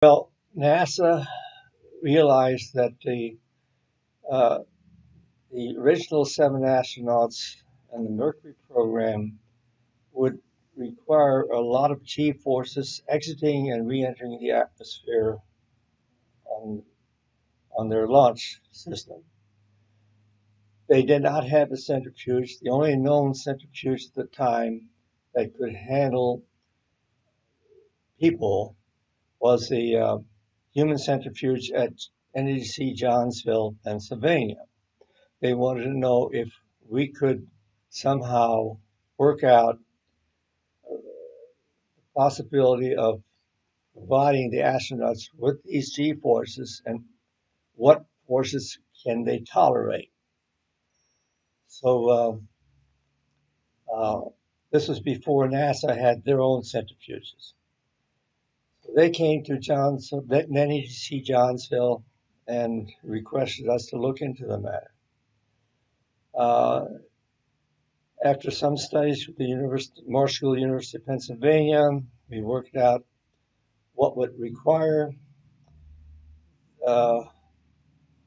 Well, NASA realized that uh, the original 7 astronauts and the Mercury program would require a lot of G-forces exiting and re-entering the atmosphere on, on their launch system. They did not have a centrifuge. The only known centrifuge at the time that could handle people was the human centrifuge at NEC Johnsville, Pennsylvania. They wanted to know if we could somehow work out the possibility of providing the astronauts with these G forces and what forces can they tolerate. So uh, this was before NASA had their own centrifuges. So they came to NEC Johnsville and requested us to look into the matter. Uh, After some studies with the Moore School, University of Pennsylvania, we worked out what would require. Uh,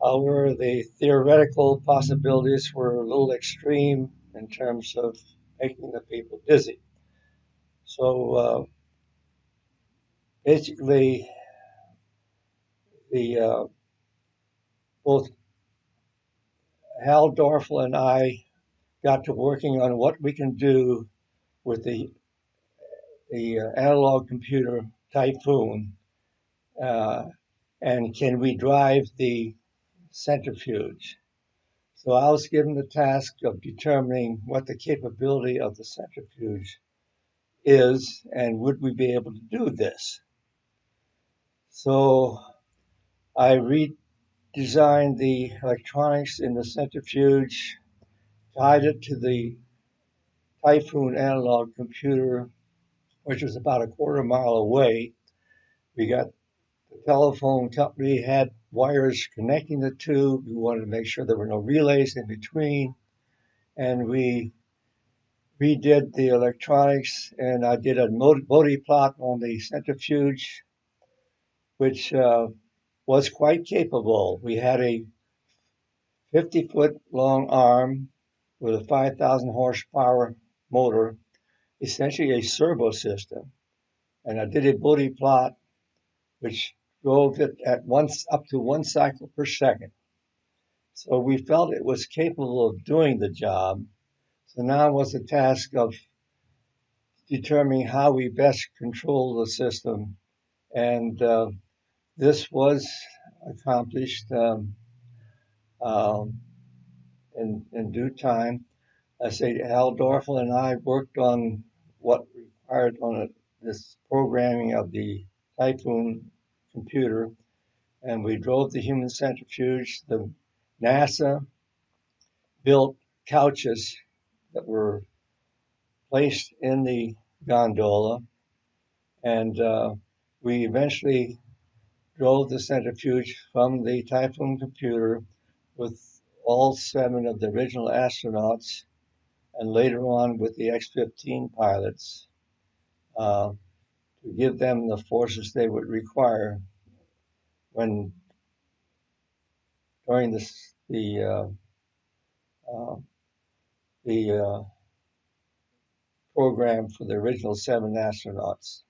However, the theoretical possibilities were a little extreme in terms of making the people dizzy. So basically, the both Hal Dorfel and I got to working on what we can do with the analog computer Typhoon, uh, and can we drive the centrifuge? So I was given the task of determining what the capability of the centrifuge is and would we be able to do this. So I redesigned the electronics in the centrifuge, tied it to the Typhoon analog computer, which was about a quarter mile away. We got the telephone company had wires connecting the two. We wanted to make sure there were no relays in between. And we redid the electronics, and I did a Modi plot on the centrifuge, which was quite capable. We had a 50-foot long arm with a 5,000 horsepower motor, essentially a servo system. And I did a Modi plot, which drove it at once up to 1 cycle per second. So we felt it was capable of doing the job. So now it was the task of determining how we best control the system. And this was accomplished um, in due time. I say Al Dorfel and I worked on what required on this programming of the Typhoon computer, and we drove the human centrifuge. The NASA built couches that were placed in the gondola, and we eventually drove the centrifuge from the Typhoon computer with all 7 of the original astronauts, and later on with the X-15 pilots, uh, to give them the forces they would require when during uh, the program for the original 7 astronauts.